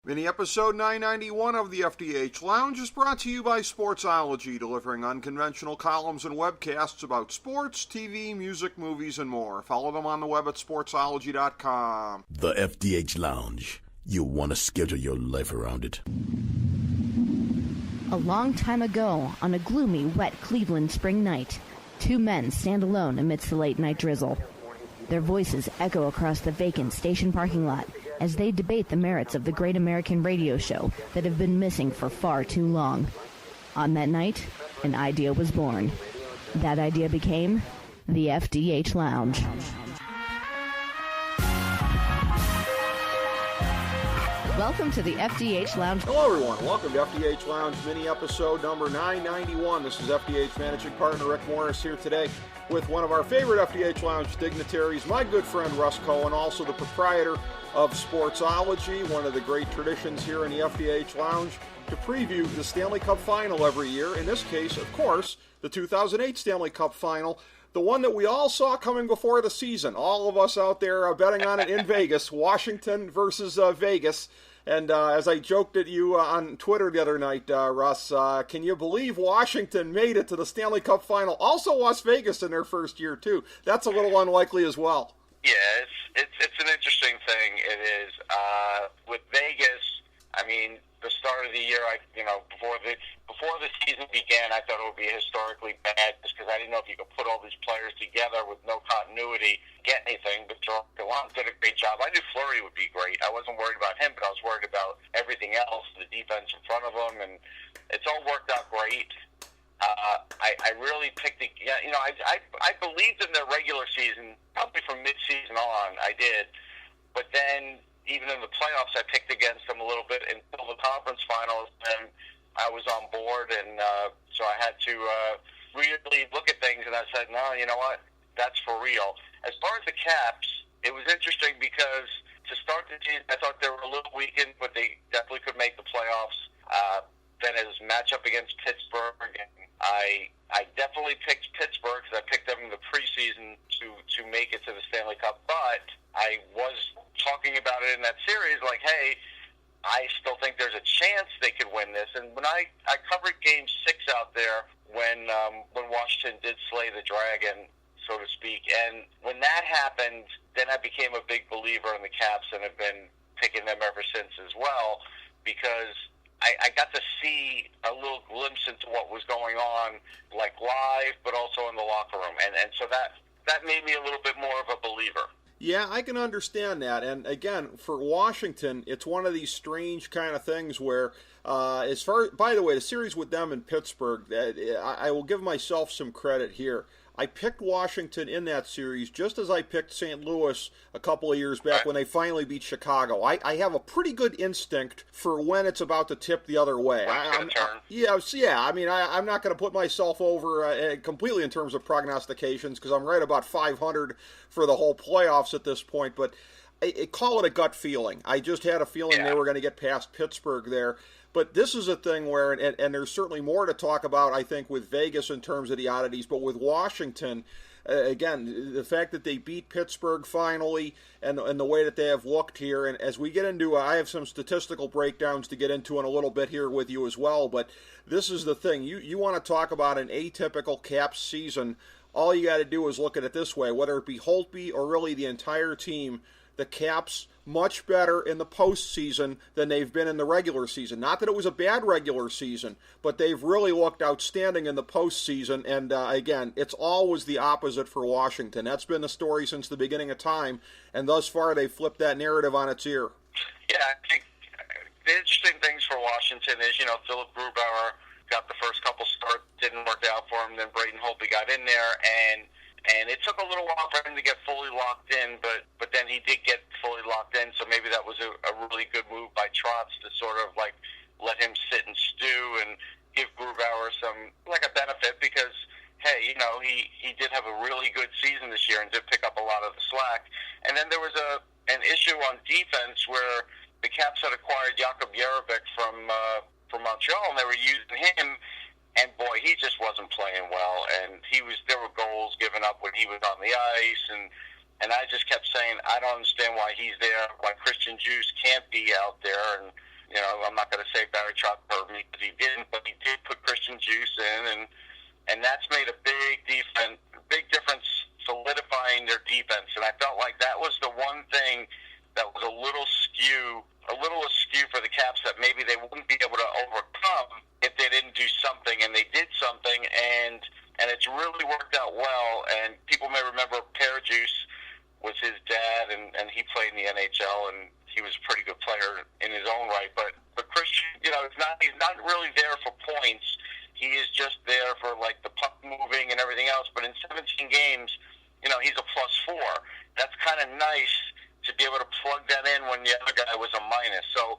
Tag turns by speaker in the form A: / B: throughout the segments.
A: Mini episode 991 of the FDH Lounge is brought to you by Sportsology, delivering unconventional columns and webcasts about sports, TV, music, movies, and more. Follow them on the web at sportsology.com.
B: The FDH Lounge. You'll want to schedule your life around it.
C: A long time ago, on a gloomy, wet Cleveland spring night, two men stand alone amidst the late-night drizzle. Their voices echo across the vacant station parking lot as they debate the merits of the great American radio show that have been missing for far too long. On that night, an idea was born. That idea became the FDH Lounge. Welcome to the FDH Lounge.
A: Hello, everyone. Welcome to FDH Lounge mini episode number 991. This is FDH Managing Partner Rick Morris here today with one of our favorite FDH Lounge dignitaries, my good friend Russ Cohen, also the proprietor of Sportsology, one of the great traditions here in the FDH Lounge, to preview the Stanley Cup Final every year. In this case, of course, the 2008 Stanley Cup Final, the one that we all saw coming before the season. All of us out there are betting on it in Vegas, Washington versus Vegas. And as I joked at you on Twitter the other night, Russ, can you believe Washington made it to the Stanley Cup Final? Also Las Vegas in their first year, too. That's a little unlikely as well.
D: Yeah, it's an interesting thing. It is. With Vegas, I mean, the start of the year, before the season began, I thought it would be historically bad just because I didn't know if you could put all these players together with no continuity, get anything. But Gallant did a great job. I knew Fleury would be great. I wasn't worried about him, but I was worried about everything else, the defense in front of him, and it's all worked out great. I really picked the, I believed in their regular season, probably from mid-season on, I did. But then, even in the playoffs, I picked against them a little bit until the conference finals, and I was on board, and so I had to really look at things, and I said, no, you know what, that's for real. As far as the Caps, it was interesting because to start the season, I thought they were a little weakened, but they definitely could make the playoffs. Then it was matchup against Pittsburgh, and I definitely picked Pittsburgh because I picked them in the preseason to make it to the Stanley Cup. But I was talking about it in that series, like, hey, I still think there's a chance they could win this. And when I covered Game 6 out there when Washington did slay the Dragon, so to speak, and when that happened, then I became a big believer in the Caps and have been picking them ever since as well, because I got to see a little glimpse into what was going on, like live, but also in the locker room. And so that made me a little bit more of a believer.
A: Yeah, I can understand that. And again, for Washington, it's one of these strange kind of things where, by the way, the series with them in Pittsburgh, I will give myself some credit here. I picked Washington in that series just as I picked St. Louis a couple of years back when they finally beat Chicago. I have a pretty good instinct for when it's about to tip the other way. I'm not going to put myself over completely in terms of prognostications because I'm right about 500 for the whole playoffs at this point, but I call it a gut feeling. I just had a feeling they were going to get past Pittsburgh there. But this is a thing where, and there's certainly more to talk about, I think, with Vegas in terms of the oddities, but with Washington, again, the fact that they beat Pittsburgh finally and the way that they have looked here, and as we get into, I have some statistical breakdowns to get into in a little bit here with you as well, but this is the thing. You want to talk about an atypical Caps season, all you got to do is look at it this way, whether it be Holtby or really the entire team, the Caps much better in the postseason than they've been in the regular season. Not that it was a bad regular season, but they've really looked outstanding in the postseason. And again, it's always the opposite for Washington. That's been the story since the beginning of time, and thus far they've flipped that narrative on its ear.
D: Yeah, I think the interesting things for Washington is, Philip Grubauer got the first couple starts, didn't work out for him, then Braden Holtby got in there, and it took a little while for him to get fully locked in, but then he did get fully locked in, so maybe that was a really good move by Trotz to sort of like let him sit and stew and give Grubauer a benefit because, hey, he did have a really good season this year and did pick up a lot of the slack. And then there was an issue on defense where the Caps had acquired Jakub Jerabek from Montreal, and they were using him. And boy, he just wasn't playing well, and there were goals given up when he was on the ice, and I just kept saying, I don't understand why he's there, why Christian Juice can't be out there, and I'm not going to say Barry Trotz hurt me because he didn't, but he did put Christian Juice in, and that's made a big difference solidifying their defense. And I felt like that was the one thing that was a little askew for the Caps that maybe they wouldn't be able to overcome if they didn't do something, and they did something, and it's really worked out well. And people may remember Pear Juice was his dad, and he played in the NHL, and he was a pretty good player in his own right. But Christian, he's not really there for points. He is just there for like the puck moving and everything else. But in 17 games, he's a +4. That's kind of nice to be able to plug that in when the other guy was a minus. So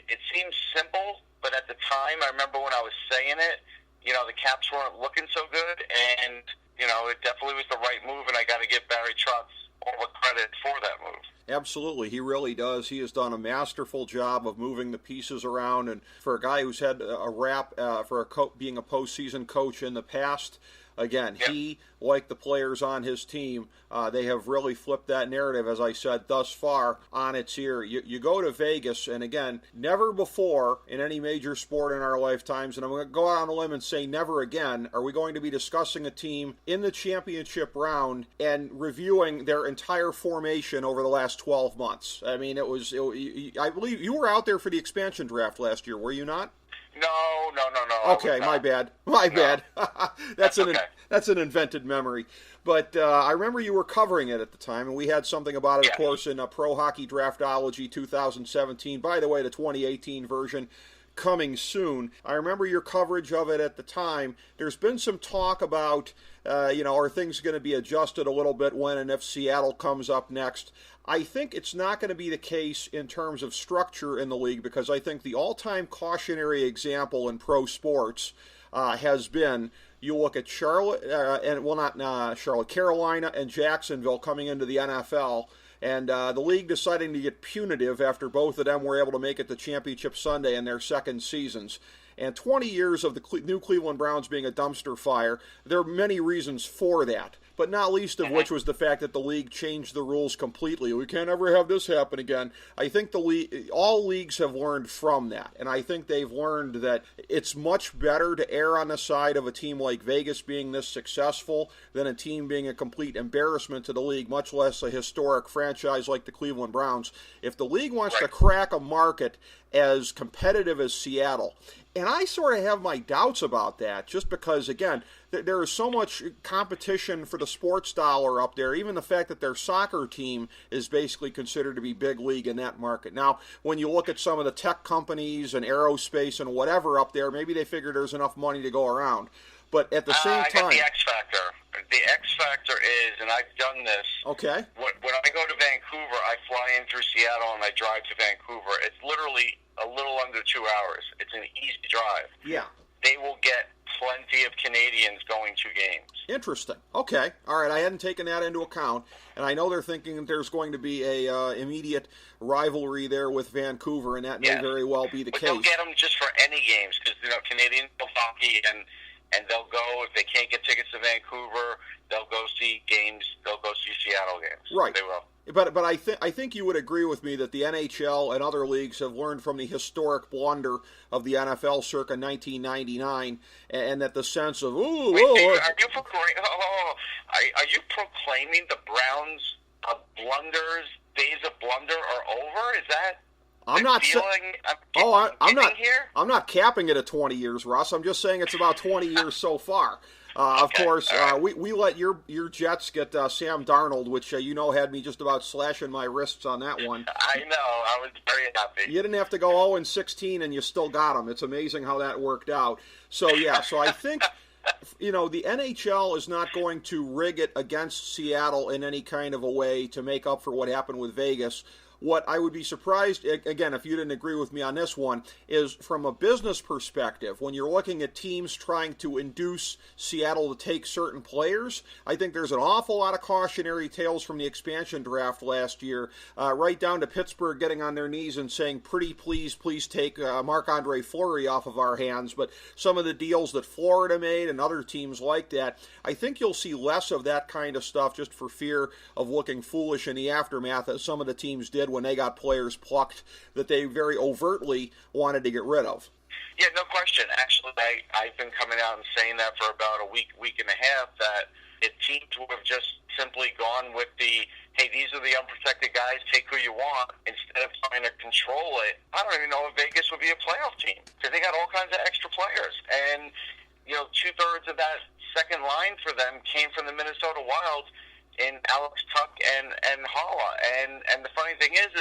D: it seems simple, but at the time, I remember when I was saying it, the Caps weren't looking so good, and it definitely was the right move, and I got to give Barry Trotz all the credit for that move.
A: Absolutely, he really does. He has done a masterful job of moving the pieces around, and for a guy who's had a rap for being a postseason coach in the past, again,
D: yep.
A: He, like the players on his team, they have really flipped that narrative, as I said, thus far on its ear. You go to Vegas, and again, never before in any major sport in our lifetimes, and I'm going to go out on a limb and say never again, are we going to be discussing a team in the championship round and reviewing their entire formation over the last 12 months. I mean, I believe you were out there for the expansion draft last year, were you not?
D: No.
A: Okay, my bad. That's an invented memory. But I remember you were covering it at the time, and we had something about it, of course, in Pro Hockey Draftology 2017. By the way, the 2018 version coming soon. I remember your coverage of it at the time. There's been some talk about, are things going to be adjusted a little bit when and if Seattle comes up next. I think it's not going to be the case in terms of structure in the league, because I think the all-time cautionary example in pro sports has been, you look at Carolina and Jacksonville coming into the NFL, and the league deciding to get punitive after both of them were able to make it to Championship Sunday in their second seasons. And 20 years of the new Cleveland Browns being a dumpster fire, there are many reasons for that, but not least of which was the fact that the league changed the rules completely. We can't ever have this happen again. I think all leagues have learned from that, and I think they've learned that it's much better to err on the side of a team like Vegas being this successful than a team being a complete embarrassment to the league, much less a historic franchise like the Cleveland Browns. If the league wants to crack a market as competitive as Seattle, and I sort of have my doubts about that, just because, again, there is so much competition for the sports dollar up there, even the fact that their soccer team is basically considered to be big league in that market. Now, when you look at some of the tech companies and aerospace and whatever up there, maybe they figure there's enough money to go around. But at the same time...
D: I got the X factor. The X factor is, and I've done this...
A: Okay.
D: When I go to Vancouver, I fly in through Seattle and I drive to Vancouver. It's literally a little under 2 hours. It's an easy drive.
A: Yeah.
D: They will get plenty of Canadians going to games.
A: Interesting. Okay. All right. I hadn't taken that into account, and I know they're thinking that there's going to be a immediate rivalry there with Vancouver, and that may very well be the case.
D: They'll get them just for any games, because Canadians love hockey, and they'll go, if they can't get tickets to Vancouver, they'll go see games. They'll go see Seattle games.
A: Right.
D: They will.
A: But I think you would agree with me that the NHL and other leagues have learned from the historic blunder of the NFL circa 1999, and that the sense of, are you proclaiming the Browns' days of blunder are over? Is that... I'm not capping it at 20 years, Russ. I'm just saying it's about 20 years so far. Of course, we let your Jets get Sam Darnold, which had me just about slashing my wrists on that one.
D: I know. I was very happy.
A: You didn't have to go 0-16, and you still got him. It's amazing how that worked out. So I think the NHL is not going to rig it against Seattle in any kind of a way to make up for what happened with Vegas. What I would be surprised, again, if you didn't agree with me on this one, is from a business perspective, when you're looking at teams trying to induce Seattle to take certain players, I think there's an awful lot of cautionary tales from the expansion draft last year, right down to Pittsburgh getting on their knees and saying, pretty please take Marc-Andre Fleury off of our hands. But some of the deals that Florida made and other teams like that, I think you'll see less of that kind of stuff just for fear of looking foolish in the aftermath, as some of the teams did when they got players plucked that they very overtly wanted to get rid of.
D: Yeah, no question. Actually, I've been coming out and saying that for about a week and a half, that it teams would have just simply gone with the, hey, these are the unprotected guys, take who you want, instead of trying to control it. I don't even know if Vegas would be a playoff team, because they got all kinds of extra players. And, you know, 2/3 of that second line for them came from the Minnesota Wild in Alex Tuck and Hala. And the funny thing is,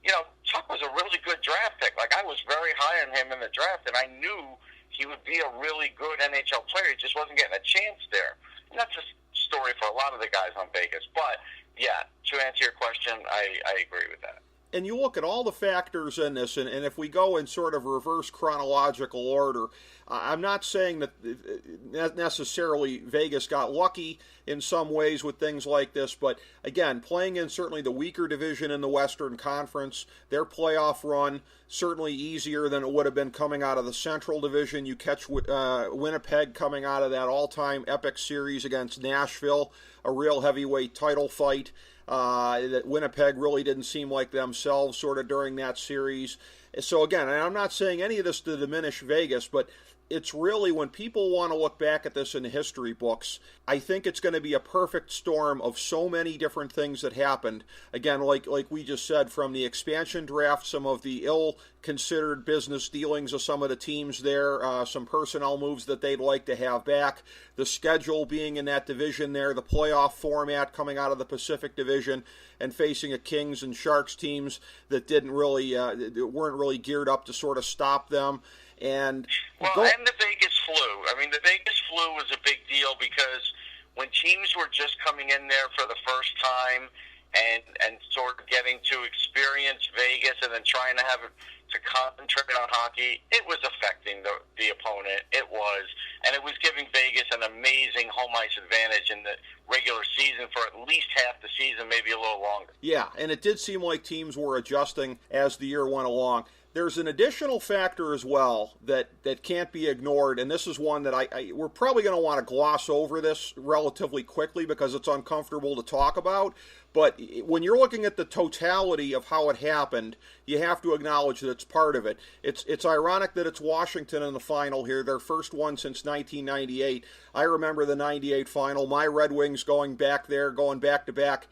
D: you know, Tuck was a really good draft pick. Like, I was very high on him in the draft, and I knew he would be a really good NHL player. He just wasn't getting a chance there. And that's a story for a lot of the guys on Vegas. But, yeah, to answer your question, I agree with that.
A: And you look at all the factors in this, and if we go in sort of reverse chronological order, I'm not saying that necessarily Vegas got lucky in some ways with things like this, but again, playing in certainly the weaker division in the Western Conference, their playoff run certainly easier than it would have been coming out of the Central Division. You catch Winnipeg coming out of that all-time epic series against Nashville, a real heavyweight title fight. That Winnipeg really didn't seem like themselves sort of during that series. So again, and I'm not saying any of this to diminish Vegas, but it's really, when people want to look back at this in the history books, I think it's going to be a perfect storm of so many different things that happened. Again, like we just said, from the expansion draft, some of the ill-considered business dealings of some of the teams there, some personnel moves that they'd like to have back, the schedule being in that division there, the playoff format coming out of the Pacific Division, and facing a Kings and Sharks teams that weren't really geared up to sort of stop them. And
D: and the Vegas flu. I mean, the Vegas flu was a big deal, because when teams were just coming in there for the first time and sort of getting to experience Vegas and then trying to have it to concentrate on hockey, it was affecting the opponent. It was. And it was giving Vegas an amazing home ice advantage in the regular season for at least half the season, maybe a little longer.
A: Yeah, and it did seem like teams were adjusting as the year went along. There's an additional factor as well that can't be ignored, and this is one that we're probably going to want to gloss over this relatively quickly because it's uncomfortable to talk about. But when you're looking at the totality of how it happened, you have to acknowledge that it's part of it. It's ironic that it's Washington in the final here, their first one since 1998. I remember the 98 final, my Red Wings going back to back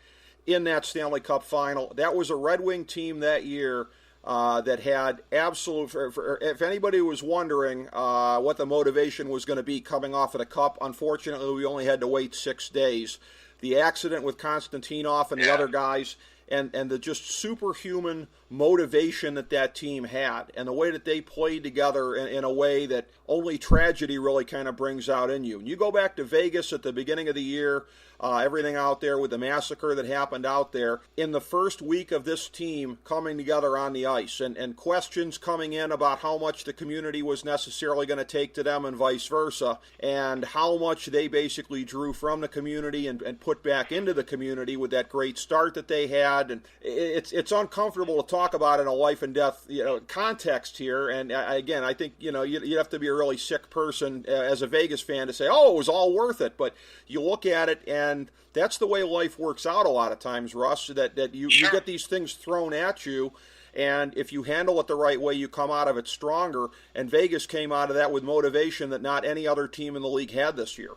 A: in that Stanley Cup final. That was a Red Wing team that year that had absolute, if anybody was wondering what the motivation was going to be coming off of the Cup, unfortunately we only had to wait 6 days. The accident with Konstantinov and the other guys, and the just superhuman motivation that team had, and the way that they played together in a way that only tragedy really kind of brings out in you. And you go back to Vegas at the beginning of the year, everything out there with the massacre that happened out there, in the first week of this team coming together on the ice, and questions coming in about how much the community was necessarily going to take to them and vice versa, and how much they basically drew from the community and put back into the community with that great start that they had. And it's uncomfortable to talk about in a life and death context here. And again, I think you'd have to be a really sick person as a Vegas fan to say, oh, it was all worth it. But you look at it, and that's the way life works out a lot of times, Russ, that you get these things thrown at you, and if you handle it the right way, you come out of it stronger. And Vegas came out of that with motivation that not any other team in the league had this year.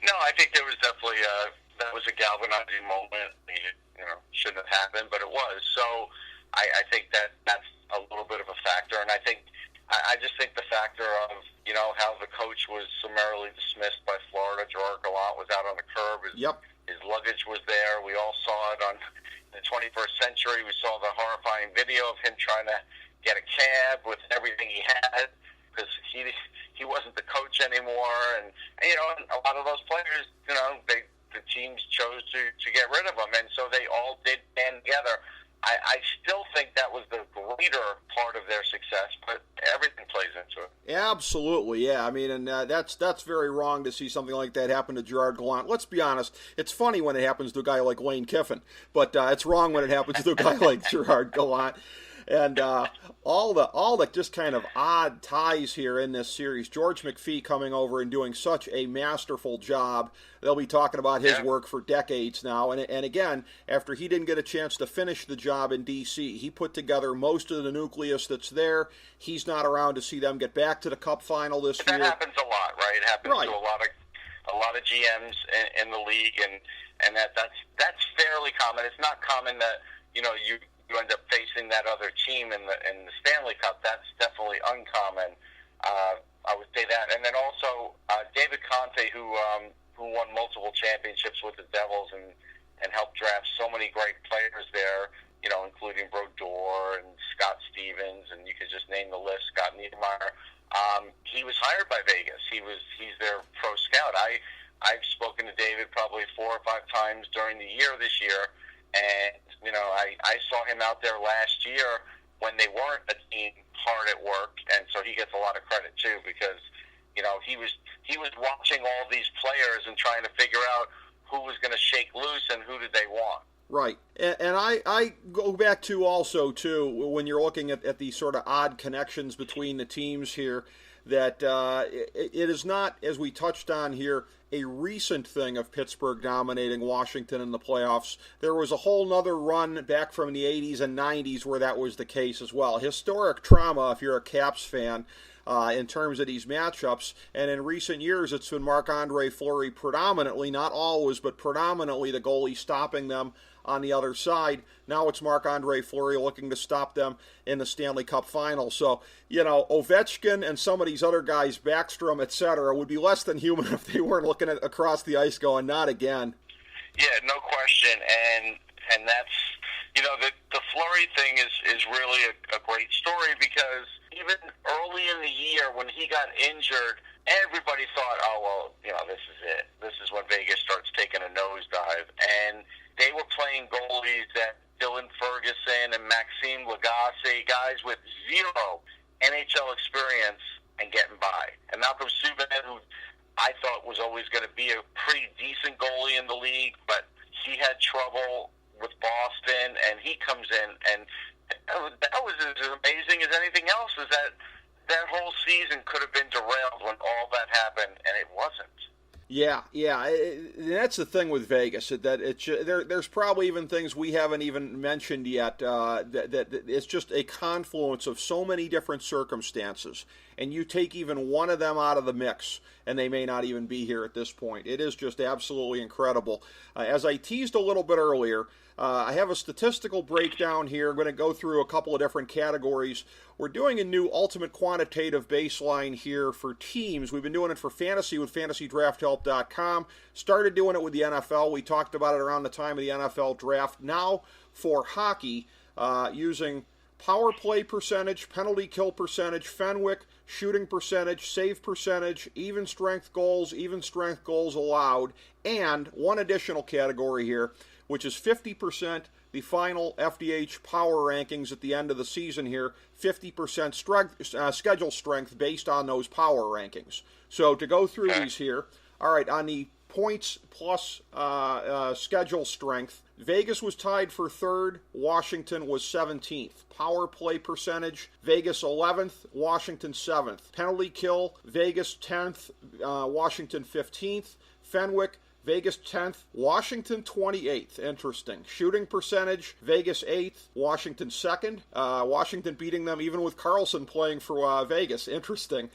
D: No, I think there was definitely that was a galvanizing moment. Shouldn't have happened, but it was. So I think that's a little bit of a factor, and I just think the factor of how the coach was summarily dismissed by Florida. Gerard Gallant was out on the curb. His luggage was there. We all saw it on the 21st Century. We saw the horrifying video of him trying to get a cab with everything he had, because he wasn't the coach anymore. And a lot of those players, the teams chose to get rid of him, and so they all did band together. I still think that was the greater part of their success, but everything plays into it.
A: Absolutely, yeah. I mean, and that's very wrong to see something like that happen to Gerard Gallant. Let's be honest. It's funny when it happens to a guy like Lane Kiffin, but it's wrong when it happens to a guy like Gerard Gallant. And all the just kind of odd ties here in this series. George McPhee coming over and doing such a masterful job. They'll be talking about his work for decades now. And again, after he didn't get a chance to finish the job in D.C., he put together most of the nucleus that's there. He's not around to see them get back to the Cup Final this year.
D: That happens a lot, right? It happens to a lot of GMs in the league, and that's fairly common. It's not common that you end up facing that other team in the Stanley Cup. That's definitely uncommon. I would say that, and then also David Conte, who won multiple championships with the Devils and helped draft so many great players there, including Brodeur and Scott Stevens, and you could just name the list, Scott Niedermayer. He was hired by Vegas. He's their pro scout. I've spoken to David probably 4 or 5 times during the year this year, and I saw him out there last year when they weren't a team hard at work, and so he gets a lot of credit too because he was watching all these players and trying to figure out who was going to shake loose and who did they want.
A: Right. And I go back to also, too, when you're looking at these sort of odd connections between the teams here, that it is not, as we touched on here, a recent thing of Pittsburgh dominating Washington in the playoffs. There was a whole nother run back from the 80s and 90s where that was the case as well. Historic trauma, if you're a Caps fan, in terms of these matchups, and in recent years it's been Marc-Andre Fleury predominantly, not always, but predominantly the goalie stopping them on the other side. Now it's Marc-Andre Fleury looking to stop them in the Stanley Cup Final. So, Ovechkin and some of these other guys, Backstrom, etc., would be less than human if they weren't looking at across the ice going, not again.
D: Yeah, no question, and that's, the Fleury thing is really a great story because even early in the year when he got injured, everybody thought, this is it. This is when Vegas starts taking a nosedive. And they were playing goalies that Dylan Ferguson and Maxime Lagacé, guys with 0 NHL experience and getting by. And Malcolm Subban, who I thought was always going to be a pretty decent goalie in the league, but he had trouble with Boston, and he comes in, and that was as amazing as anything else, is that whole season could have been derailed when all that happened, and it wasn't.
A: Yeah, that's the thing with Vegas. That there's probably even things we haven't even mentioned yet. That it's just a confluence of so many different circumstances, and you take even one of them out of the mix, and they may not even be here at this point. It is just absolutely incredible. As I teased a little bit earlier, I have a statistical breakdown here. I'm going to go through a couple of different categories. We're doing a new ultimate quantitative baseline here for teams. We've been doing it for fantasy with FantasyDraftHelp.com. Started doing it with the NFL. We talked about it around the time of the NFL draft. Now for hockey, using power play percentage, penalty kill percentage, Fenwick, shooting percentage, save percentage, even strength goals allowed, and one additional category here, which is 50%, the final FDH power rankings at the end of the season here, 50% schedule strength based on those power rankings. So to go through these here, all right, on the points plus schedule strength, Vegas was tied for 3rd, Washington was 17th. Power play percentage, Vegas 11th, Washington 7th. Penalty kill, Vegas 10th, Washington 15th. Fenwick, Vegas 10th, Washington 28th. Interesting. Shooting percentage, Vegas 8th, Washington 2nd. Washington beating them even with Carlson playing for Vegas. Interesting.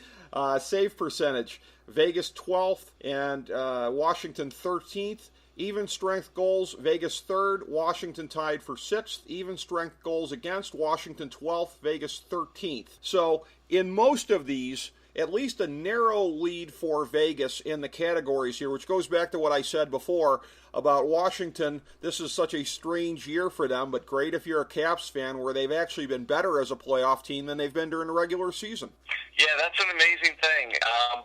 A: Save percentage, Vegas 12th and Washington 13th. Even strength goals, Vegas 3rd, Washington tied for 6th. Even strength goals against, Washington 12th, Vegas 13th. So in most of these, at least a narrow lead for Vegas in the categories here, which goes back to what I said before about Washington. This is such a strange year for them, but great if you're a Caps fan, where they've actually been better as a playoff team than they've been during the regular season. Yeah, that's an amazing thing,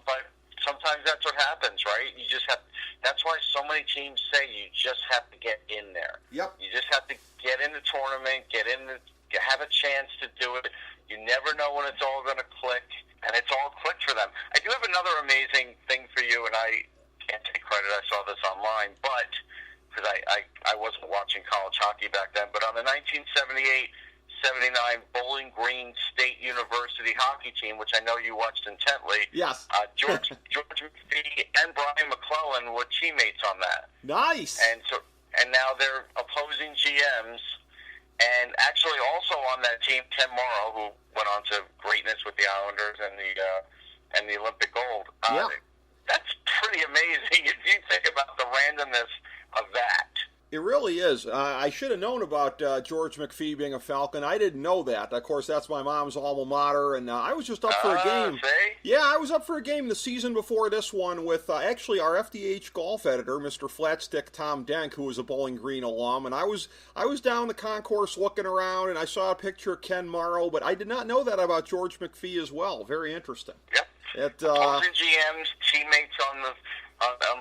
A: but sometimes that's what happens, right? You just have. That's why so many teams say you just have to get in there. Yep. You just have to get in the tournament, have a chance to do it. You never know when it's all going to click, and it's all clicked for them. I do have another amazing thing for you, and I can't take credit. I saw this online, but because I wasn't watching college hockey back then, but on the 1978
D: 1979 Bowling Green State University hockey team, which I know you watched intently.
A: Yes.
D: George McPhee and Brian McClellan were teammates on that.
A: Nice.
D: And now they're opposing GMs. And actually, also on that team, Ken Morrow, who went on to greatness with the Islanders and the Olympic gold.
A: Yeah.
D: That's pretty amazing if you think about the randomness of that.
A: It really is. I should have known about George McPhee being a Falcon. I didn't know that. Of course, that's my mom's alma mater, and I was just up for a game.
D: See?
A: Yeah, I was up for a game the season before this one with actually our FDH golf editor, Mr. Flatstick Tom Denk, who was a Bowling Green alum, and I was down the concourse looking around, and I saw a picture of Ken Morrow, but I did not know that about George McPhee as well. Very interesting.
D: Yep. Opposing GMs, teammates on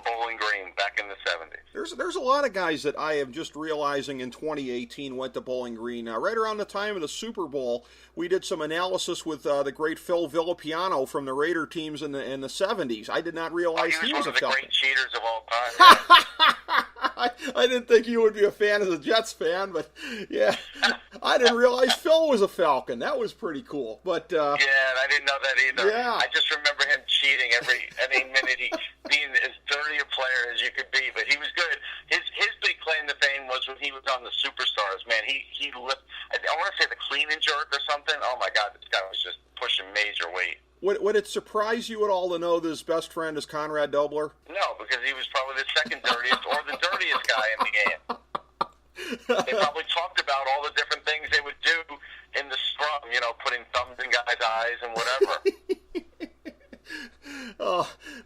D: Bowling Green back in the 70s.
A: There's a lot of guys that I am just realizing in 2018 went to Bowling Green. Right around the time of the Super Bowl, we did some analysis with the great Phil Villapiano from the Raider teams in the 70s. I did not realize he was
D: one
A: a
D: of the
A: Falcon.
D: great cheaters of all time.
A: I didn't think you would be a fan as a Jets fan, but yeah, I didn't realize Phil was a Falcon. That was pretty cool. But
D: yeah, and I didn't know that either.
A: Yeah.
D: I just remember him cheating any minute, he being as dirty a player as you could be. But he was good. His big claim to fame was when he was on the Superstars. Man, he lift. I want to say the clean and jerk or something. Oh my God, this guy was just pushing major weight.
A: Would it surprise you at all to know that his best friend is Conrad Dobler?
D: No, because he was probably the second dirtiest or the dirtiest guy in the game. They probably talked about all the different things they would do in the scrum, putting thumbs in guys' eyes and whatever.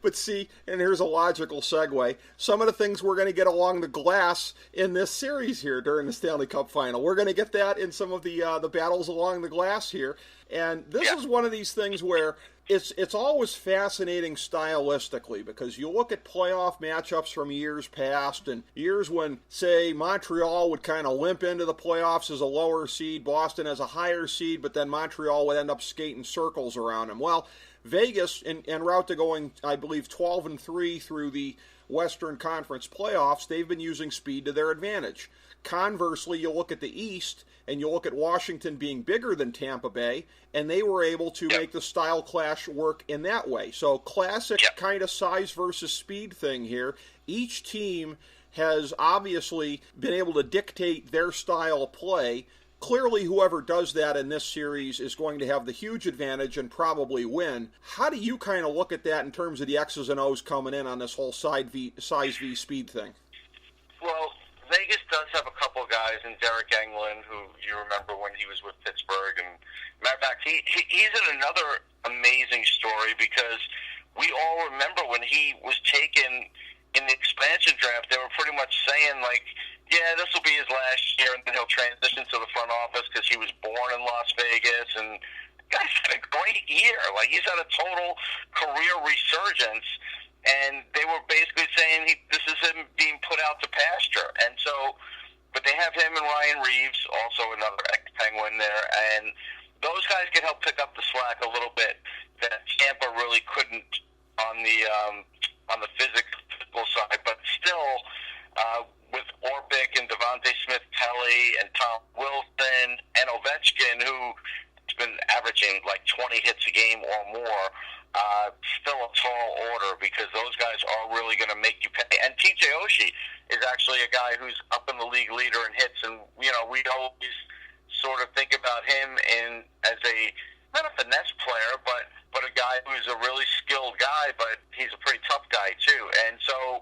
A: But see, and here's a logical segue. Some of the things we're going to get along the glass in this series here during the Stanley Cup Final. We're going to get that in some of the battles along the glass here. And this is one of these things where it's always fascinating stylistically, because you look at playoff matchups from years past and years when, say, Montreal would kind of limp into the playoffs as a lower seed, Boston as a higher seed, but then Montreal would end up skating circles around them. Well, Vegas, en route to going, I believe, 12-3 through the Western Conference playoffs, they've been using speed to their advantage. Conversely, you look at the East, and you look at Washington being bigger than Tampa Bay, and they were able to make the style clash work in that way. So classic kind of size versus speed thing here. Each team has obviously been able to dictate their style of play. Clearly, whoever does that in this series is going to have the huge advantage and probably win. How do you kind of look at that in terms of the X's and O's coming in on this whole size v speed thing?
D: Well, Vegas does have a couple guys, in Derek Englund, who you remember when he was with Pittsburgh. And matter of fact, he's in another amazing story, because we all remember when he was taken in the expansion draft, they were pretty much saying, like, yeah, this will be his last year, and then he'll transition to the front office because he was born in Las Vegas. And the guy's had a great year. Like, he's had a total career resurgence. And they were basically saying this is him being put out to pasture. And so, but they have him and Ryan Reeves, also another ex-Penguin there. And those guys can help pick up the slack a little bit that Tampa really couldn't on the physical side. But still, with Orpik and Devontae Smith-Pelly and Tom Wilson and Ovechkin, who's been averaging like 20 hits a game or more, still a tall order, because those guys are really going to make you pay. And TJ Oshie is actually a guy who's up in the league leader in hits, and we always sort of think about him as not a finesse player, but a guy who's a really skilled guy, but he's a pretty tough guy too. And so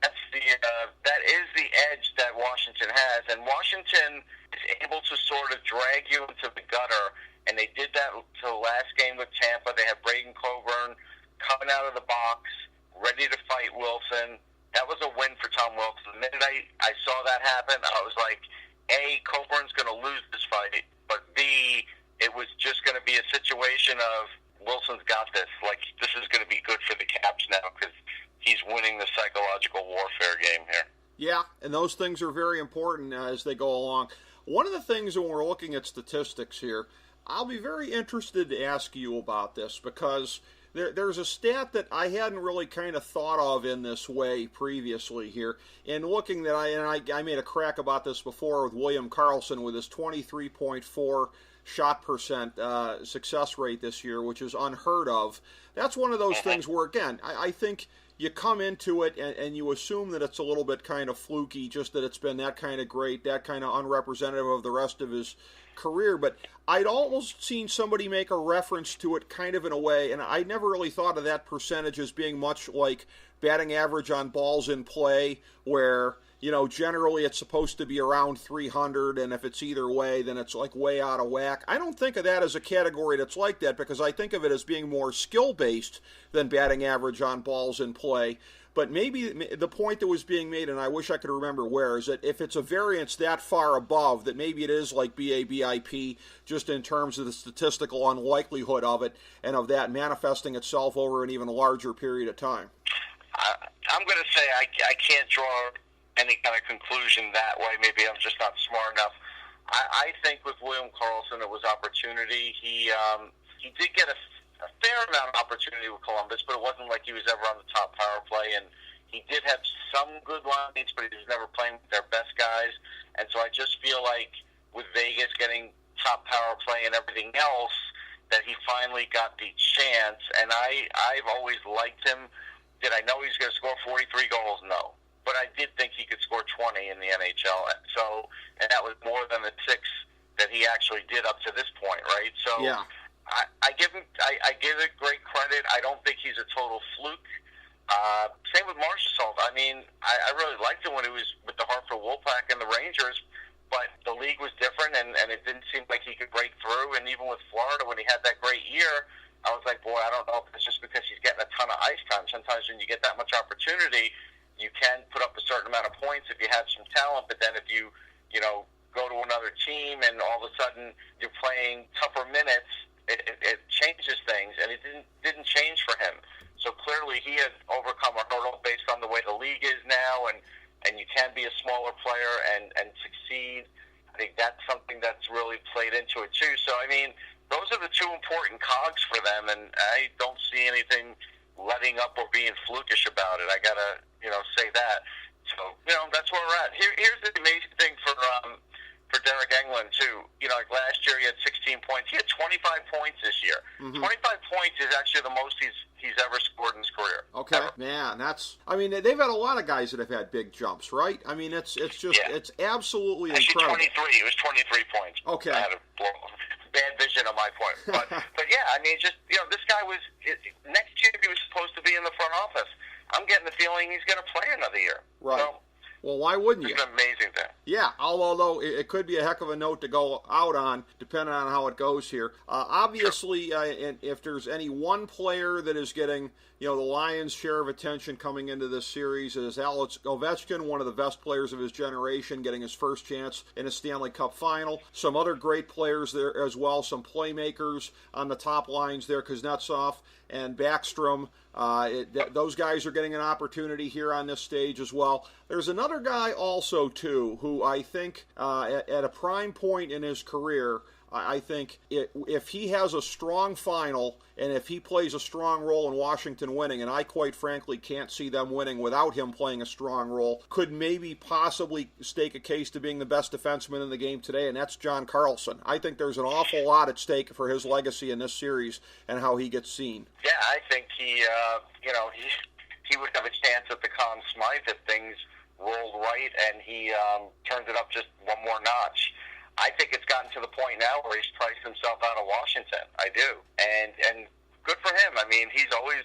D: that is the edge that Washington has, and Washington is able to sort of drag you into the gutter. And they did that to the last game with Tampa. They had Braden Coburn coming out of the box, ready to fight Wilson. That was a win for Tom Wilson. The minute I saw that happen, I was like, A, Coburn's going to lose this fight, but B, it was just going to be a situation of Wilson's got this. Like, this is going to be good for the Caps now, because he's winning the psychological warfare game here. Yeah,
A: and those things are very important as they go along. One of the things when we're looking at statistics here, I'll be very interested to ask you about this, because There's a stat that I hadn't really kind of thought of in this way previously here. In looking that I made a crack about this before with William Karlsson with his 23.4 shot percent success rate this year, which is unheard of. That's one of those things where, again, I think you come into it and you assume that it's a little bit kind of fluky, just that it's been that kind of great, that kind of unrepresentative of the rest of his career. But I'd almost seen somebody make a reference to it kind of in a way, and I never really thought of that percentage as being much like batting average on balls in play, where, you know, generally it's supposed to be around 300, and if it's either way, then it's like way out of whack. I don't think of that as a category that's like that, because I think of it as being more skill-based than batting average on balls in play. But maybe the point that was being made, and I wish I could remember where, is that if it's a variance that far above, that maybe it is like BABIP, just in terms of the statistical unlikelihood of it, and of that manifesting itself over an even larger period of time.
D: I'm going to say I can't draw any kind of conclusion that way. Maybe I'm just not smart enough. I think with William Karlsson, it was opportunity. He did get a fair amount of opportunity with Columbus, but it wasn't like he was ever on the top power play, and he did have some good line mates, but he was never playing with their best guys. And so I just feel like with Vegas getting top power play and everything else, that he finally got the chance. And I've always liked him. Did I know he was going to score 43 goals? No. But I did think he could score 20 in the NHL. So, and that was more than the 6 that he actually did up to this point, right? So yeah. I give it great credit. I don't think he's a total fluke. Same with Marchessault. I mean, I really liked him when he was with the Hartford Wolfpack and the Rangers, but the league was different, and it didn't seem like he could break through. And even with Florida, when he had that great year, I was like, boy, I don't know if it's just because he's getting a ton of ice time. Sometimes when you get that much opportunity, you can put up a certain amount of points if you have some talent, but then if you go to another team and all of a sudden you're playing tougher minutes, it changes things, and it didn't change for him. So clearly he has overcome a hurdle based on the way the league is now, and you can be a smaller player and succeed. I think that's something that's really played into it too. So, I mean, those are the two important cogs for them, and I don't see anything letting up or being flukish about it. I got to, say that. So, that's where we're at. Here's the amazing thing for Derek Engelland, too. Like last year he had 16 points. He had 25 points this year. Mm-hmm. 25 points is actually the most he's ever scored in his career.
A: Okay. Ever. Man, they've had a lot of guys that have had big jumps, right? I mean, it's absolutely
D: actually
A: incredible.
D: 23. It was 23 points.
A: Okay.
D: I had a bad vision on my point. But yeah, I mean, just, this guy was, next year he was supposed to be in the front office. I'm getting the feeling he's going to play another year.
A: Right.
D: So,
A: well, why wouldn't you?
D: It's an amazing thing.
A: Yeah, although it could be a heck of a note to go out on, depending on how it goes here. Obviously, if there's any one player that is getting the lion's share of attention coming into this series, is Alex Ovechkin, one of the best players of his generation, getting his first chance in a Stanley Cup Final. Some other great players there as well, some playmakers on the top lines there, Kuznetsov and Backstrom. Those guys are getting an opportunity here on this stage as well. There's another guy also, too, who I think at a prime point in his career, I think if he has a strong final and if he plays a strong role in Washington winning, and I quite frankly can't see them winning without him playing a strong role, could maybe possibly stake a case to being the best defenseman in the game today, and that's John Carlson. I think there's an awful lot at stake for his legacy in this series and how he gets seen.
D: Yeah, I think he would have a chance at the Conn Smythe if things rolled right and he turned it up just one more notch. I think it's gotten to the point now where he's priced himself out of Washington. I do. And good for him. I mean, he's always,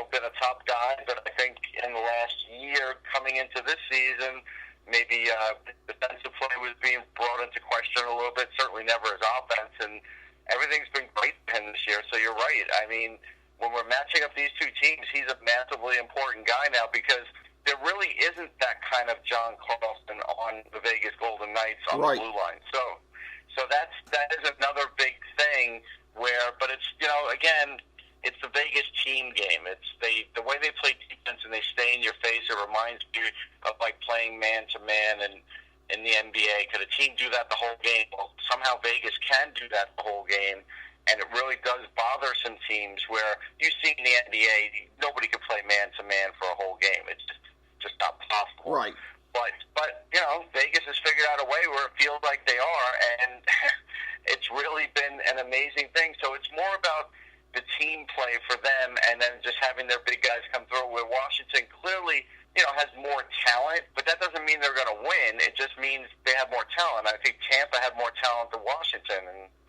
D: been a top guy, but I think in the last year coming into this season, maybe defensive play was being brought into question a little bit, certainly never his offense, and everything's been great for him this year. So you're right. I mean, when we're matching up these two teams, he's a massively important guy now because there really isn't that kind of John Carlson on the Vegas Golden Knights on the blue line. So that is another big thing where, but it's, again, it's the Vegas team game. It's the way they play defense and they stay in your face. It reminds me of like playing man to man and in the NBA. Could a team do that the whole game? Well, somehow Vegas can do that the whole game. And it really does bother some teams where you see in the NBA, nobody can play man-to-man for a whole game. It's just not possible.
A: Right.
D: But Vegas has figured out a way where it feels like they are, and it's really been an amazing thing. So it's more about the team play for them and then just having their big guys come through, where Washington clearly, has more talent, but that doesn't mean they're going to win. It just means they have more talent. I think Tampa had more talent than Washington,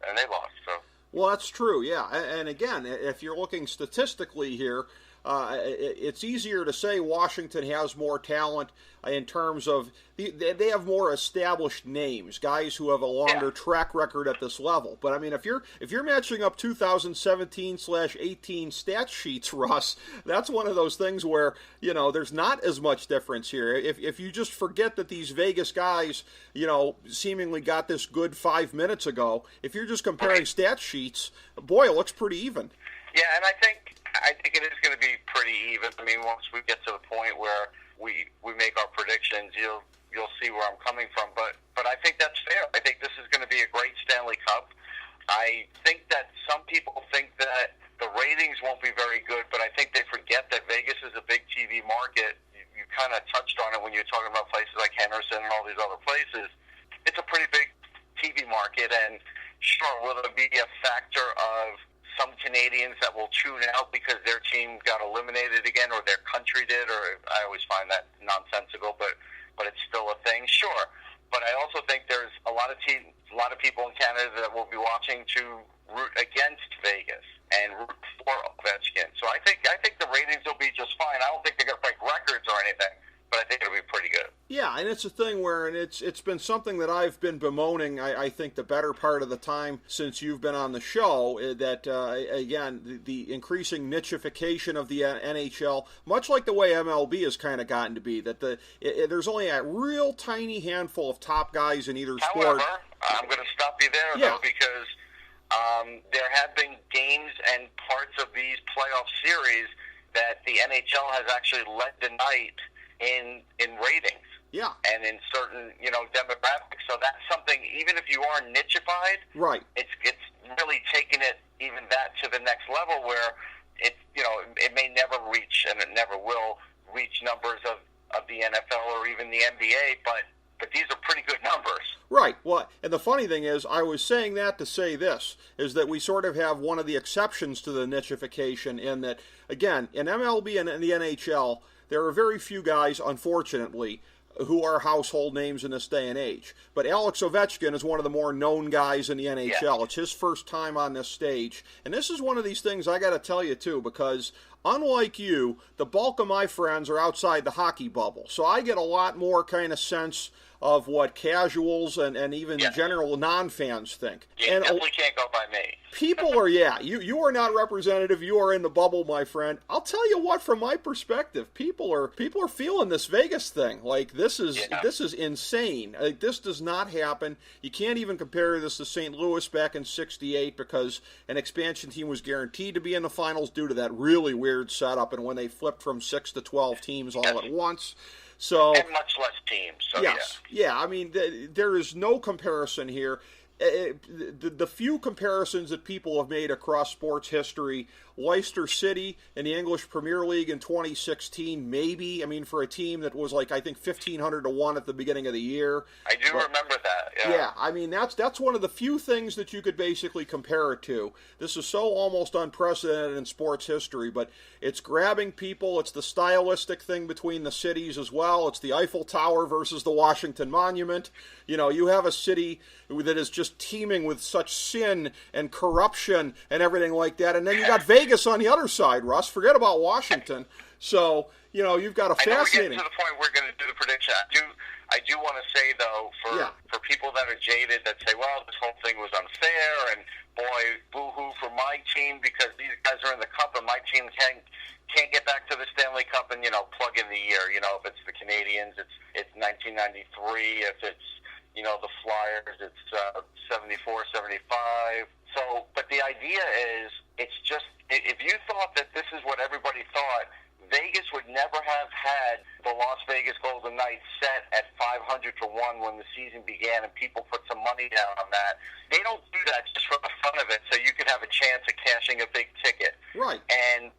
D: and they lost. So.
A: Well, that's true, yeah. And again, if you're looking statistically here, it's easier to say Washington has more talent in terms of they have more established names, guys who have a longer track record at this level. But I mean, if you're matching up 2017/18 stat sheets, Russ, that's one of those things where there's not as much difference here. If you just forget that these Vegas guys, seemingly got this good 5 minutes ago, if you're just comparing stat sheets, boy, it looks pretty even.
D: Yeah, and I think it is going to be pretty even. I mean, once we get to the point where we make our predictions, you'll see where I'm coming from. But I think that's fair. I think this is going to be a great Stanley Cup. I think that some people think that the ratings won't be very good, but I think they forget that Vegas is a big TV market. You kind of touched on it when you were talking about places like Henderson and all these other places. It's a pretty big TV market, and sure, will there be a factor of some Canadians that will tune out because their team got eliminated again, or their country did, or I always find that nonsensical, but it's still a thing, sure. But I also think there's a lot of people in Canada that will be watching to root against Vegas and root for Ovechkin. So I think the ratings will be just fine. I don't think they're going to break records or anything, but I think it'll be pretty good.
A: Yeah, and it's a thing where, and it's been something that I've been bemoaning, I think, the better part of the time since you've been on the show, that, again, the increasing nichification of the NHL, much like the way MLB has kind of gotten to be, that there's only a real tiny handful of top guys in either sport.
D: However, I'm going to stop you there, though, because there have been games and parts of these playoff series that the NHL has actually led the night in ratings.
A: Yeah.
D: And in certain, demographics. So that's something, even if you are nichified,
A: right, it's
D: really taking it even that to the next level where it may never reach, and it never will reach numbers of the NFL or even the NBA, but these are pretty good numbers.
A: Right. Well, and the funny thing is, I was saying that to say this, is that we sort of have one of the exceptions to the nichification in that, again, in MLB and in the NHL, there are very few guys, unfortunately, who are household names in this day and age. But Alex Ovechkin is one of the more known guys in the NHL. Yeah. It's his first time on this stage. And this is one of these things I got to tell you, too, because unlike you, the bulk of my friends are outside the hockey bubble. So I get a lot more kind of sense of what casuals and even general non-fans think.
D: You definitely can't go by me.
A: People are, you are not representative. You are in the bubble, my friend. I'll tell you what, from my perspective, people are feeling this Vegas thing. Like, this is insane. Like, this does not happen. You can't even compare this to St. Louis back in '68 because an expansion team was guaranteed to be in the finals due to that really weird setup and when they flipped from 6 to 12 teams all at once. So,
D: and much less teams. So,
A: yes. Yeah, I mean, there is no comparison here. The few comparisons that people have made across sports history, Leicester City in the English Premier League in 2016, maybe. I mean, for a team that was like, I think, 1,500 to 1 at the beginning of the year.
D: I do remember that,
A: Yeah, I mean, that's one of the few things that you could basically compare it to. This is so almost unprecedented in sports history, but it's grabbing people. It's the stylistic thing between the cities as well. It's the Eiffel Tower versus the Washington Monument. You have a city that is just teeming with such sin and corruption and everything like that, and then you got Vegas on the other side, Russ. Forget about Washington. So, you've got a fascinating...
D: I know we're getting to the point we're going to do the prediction. I do want to say, though, for people that are jaded, that say, well, this whole thing was unfair, and boy, boo-hoo for my team because these guys are in the Cup and my team can't get back to the Stanley Cup and, plug in the year. If it's the Canadians, it's 1993. If it's, the Flyers, it's 74, 75. So, but the idea is, it's just, if you thought that this is what everybody thought, Vegas would never have had the Las Vegas Golden Knights set at 500 to 1 when the season began and people put some money down on that. They don't do that just for the fun of it, so you could have a chance of cashing a big ticket.
A: Right.
D: And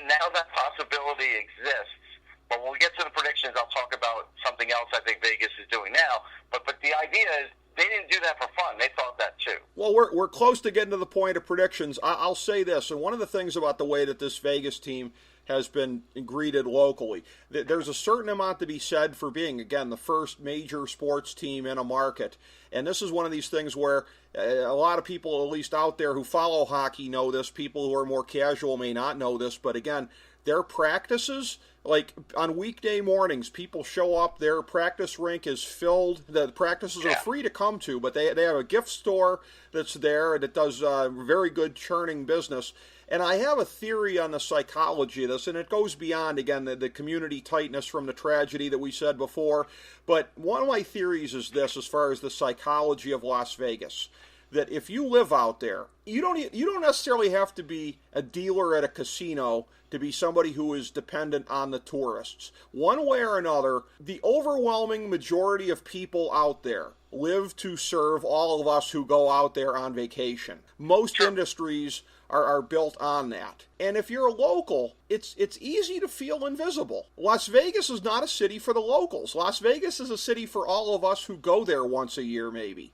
D: now that possibility exists. But when we get to the predictions, I'll talk about something else I think Vegas is doing now. But the idea is they didn't do that for fun. They thought that too.
A: Well, we're close to getting to the point of predictions. I'll say this, and one of the things about the way that this Vegas team has been greeted locally, there's a certain amount to be said for being, again, the first major sports team in a market. And this is one of these things where a lot of people, at least out there who follow hockey, know this. People who are more casual may not know this. But again, their practices, like on weekday mornings, people show up, their practice rink is filled. The practices are free to come to, but they have a gift store that's there, and it does very good churning business. And I have a theory on the psychology of this, and it goes beyond, again, the community tightness from the tragedy that we said before. But one of my theories is this, as far as the psychology of Las Vegas, that if you live out there, you don't necessarily have to be a dealer at a casino to be somebody who is dependent on the tourists. One way or another, the overwhelming majority of people out there live to serve all of us who go out there on vacation. Most industries are built on that. And if you're a local, it's easy to feel invisible. Las Vegas is not a city for the locals. Las Vegas is a city for all of us who go there once a year, maybe.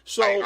A: So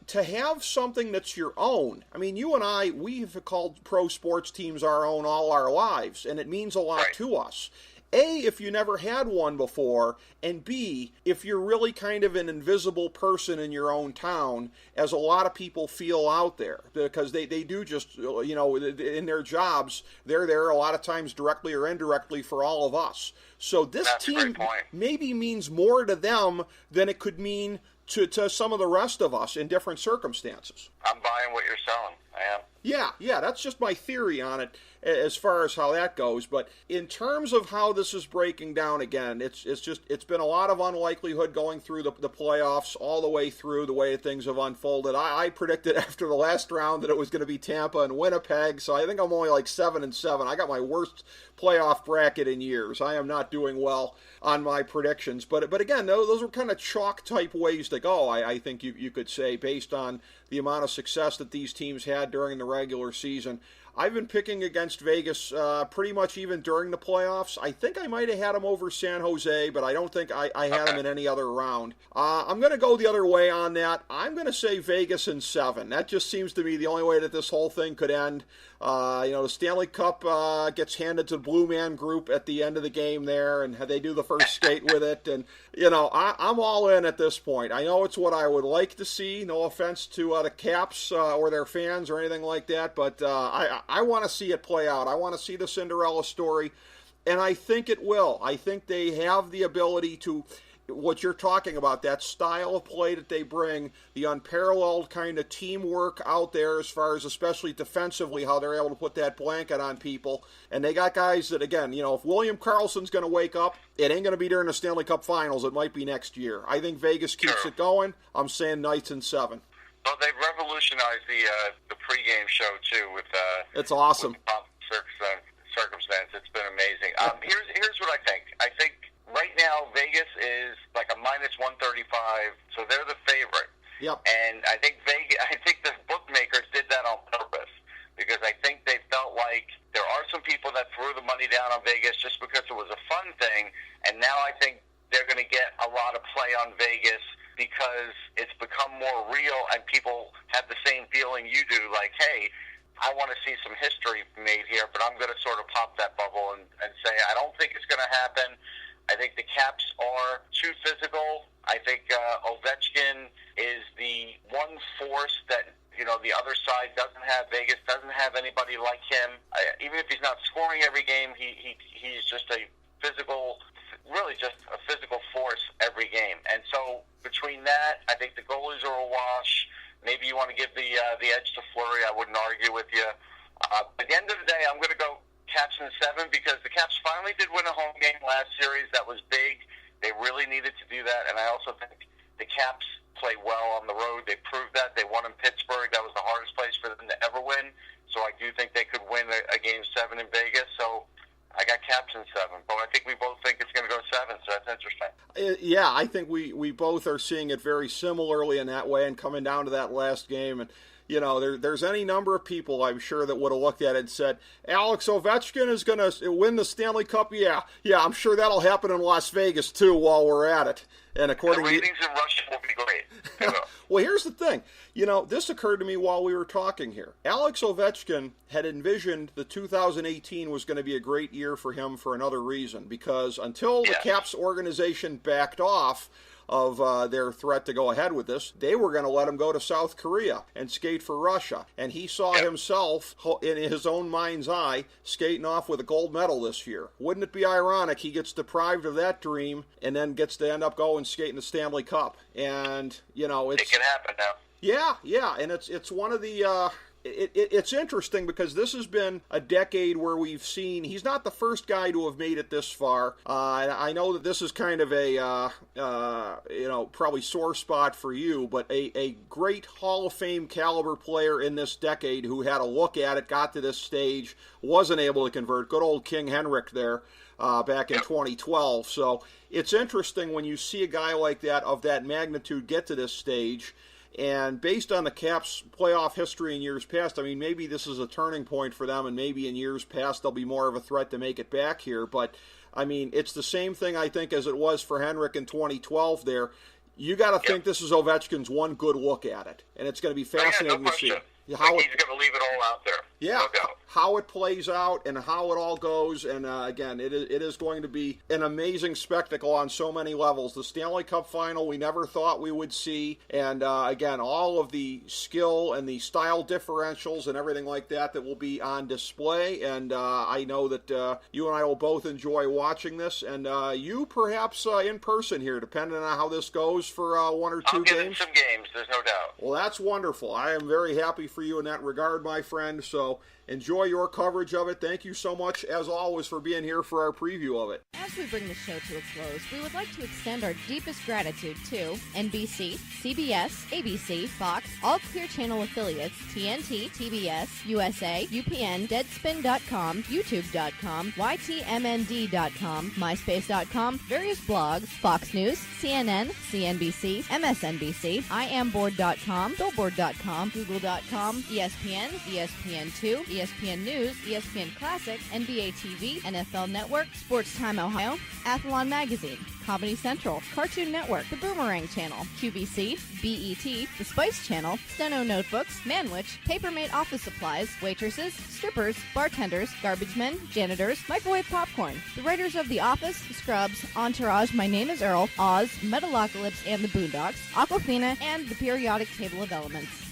A: to have something that's your own, I mean, you and I, we've called pro sports teams our own all our lives, and it means a lot to us. A, if you never had one before, and B, if you're really kind of an invisible person in your own town, as a lot of people feel out there, because they do just, you know, in their jobs, they're there a lot of times directly or indirectly for all of us. So this team maybe means more to them than it could mean to some of the rest of us in different circumstances.
D: I'm buying what you're selling. I am.
A: Yeah, that's just my theory on it as far as how that goes. But in terms of how this is breaking down, again, it's been a lot of unlikelihood going through the playoffs all the way through the way things have unfolded. I predicted after the last round that it was going to be Tampa and Winnipeg, so I think I'm only like 7-7. I got my worst playoff bracket in years. I am not doing well on my predictions. But again, those are kind of chalk type ways to go, I think you could say, based on the amount of success that these teams had during the regular season. I've been picking against Vegas pretty much even during the playoffs. I think I might have had them over San Jose, but I don't think I had them in any other round. I'm going to go the other way on that. I'm going to say Vegas in 7. That just seems to be the only way that this whole thing could end. The Stanley Cup gets handed to the Blue Man Group at the end of the game there, and they do the first skate with it. And, I'm all in at this point. I know it's what I would like to see. No offense to the Caps or their fans or anything like that, but I want to see it play out. I want to see the Cinderella story, and I think it will. I think they have the ability to, what you're talking about, that style of play that they bring, the unparalleled kind of teamwork out there as far as especially defensively, how they're able to put that blanket on people. And they got guys that, again, if William Karlsson's going to wake up, it ain't going to be during the Stanley Cup Finals. It might be next year. I think Vegas keeps it going. I'm saying Knights in 7.
D: Well, they've revolutionized the pregame show too with
A: it's awesome.
D: With circumstance. It's been amazing. Here's what I think. I think right now Vegas is like a -135, so they're the favorite.
A: Yep.
D: And I think the bookmakers did that on purpose because I think they felt like there are some people that threw the money down on Vegas just because it was a fun thing, and now I think they're going to get a lot of play on Vegas because it's become more real and people have the same feeling you do, like, hey, I want to see some history made here, but I'm going to sort of pop that bubble and say I don't think it's going to happen. I think the Caps are too physical. I think Ovechkin is the one force that, the other side doesn't have. Vegas doesn't have anybody like him. Even if he's not scoring every game, he's just a physical force every game. And so between that, I think the goalies are a wash. Maybe you want to give the edge to Fleury. I wouldn't argue with you. At the end of the day, I'm going to go Caps in 7 because the Caps finally did win a home game last series. That was big. They really needed to do that. And I also think the Caps play well on the road. They proved that. They won in Pittsburgh. That was the hardest place for them to ever win. So I do think they could win a Game 7 in Vegas. So I got Caps in 7, but I think we both think it's going to go 7, so that's interesting.
A: Yeah, I think we both are seeing it very similarly in that way, and coming down to that last game. And there's any number of people, I'm sure, that would have looked at it and said, Alex Ovechkin is going to win the Stanley Cup? Yeah, I'm sure that'll happen in Las Vegas, too, while we're at it. And according
D: the ratings in Russia will be great.
A: Well, here's the thing. This occurred to me while we were talking here. Alex Ovechkin had envisioned the 2018 was going to be a great year for him for another reason, because until the Caps organization backed off of their threat to go ahead with this, they were going to let him go to South Korea and skate for Russia. And he saw himself, in his own mind's eye, skating off with a gold medal this year. Wouldn't it be ironic he gets deprived of that dream and then gets to end up going skating the Stanley Cup? And, it's...
D: It can happen now.
A: Yeah, and it's one of the... It's interesting because this has been a decade where we've seen he's not the first guy to have made it this far. And I know that this is kind of a probably sore spot for you, but a great Hall of Fame caliber player in this decade who had a look at it, got to this stage, wasn't able to convert. Good old King Henrik there back in 2012. So it's interesting when you see a guy like that of that magnitude get to this stage. And based on the Caps' playoff history in years past, I mean, maybe this is a turning point for them, and maybe in years past they'll be more of a threat to make it back here. But, I mean, it's the same thing, I think, as it was for Henrik in 2012 there. You got to think this is Ovechkin's one good look at it, and it's going to be fascinating to see.
D: He's going to leave it all out there.
A: Yeah, how it plays out and how it all goes. And again, it is going to be an amazing spectacle on so many levels. The Stanley Cup Final we never thought we would see. And again, all of the skill and the style differentials and everything like that will be on display. And I know that you and I will both enjoy watching this. And you perhaps in person here, depending on how this goes for one or two games.
D: I'll get in some games, there's no doubt.
A: Well, that's wonderful. I am very happy for you in that regard, my friend. So enjoy your coverage of it. Thank you so much, as always, for being here for our preview of it.
C: As we bring the show to a close, we would like to extend our deepest gratitude to NBC, CBS, ABC, Fox, all Clear Channel affiliates, TNT, TBS, USA, UPN, Deadspin.com, YouTube.com, YTMND.com, MySpace.com, various blogs, Fox News, CNN, CNBC, MSNBC, IamBoard.com, Billboard.com, Google.com, ESPN, ESPN2, ESPN News, ESPN Classic, NBA TV, NFL Network, Sports Time Ohio, Athlon Magazine, Comedy Central, Cartoon Network, The Boomerang Channel, QVC, BET, The Spice Channel, Steno Notebooks, Manwich, Papermate Office Supplies, waitresses, strippers, bartenders, garbage men, janitors, microwave popcorn, the writers of The Office, Scrubs, Entourage, My Name is Earl, Oz, Metalocalypse and the Boondocks, Aquafina, and the Periodic Table of Elements.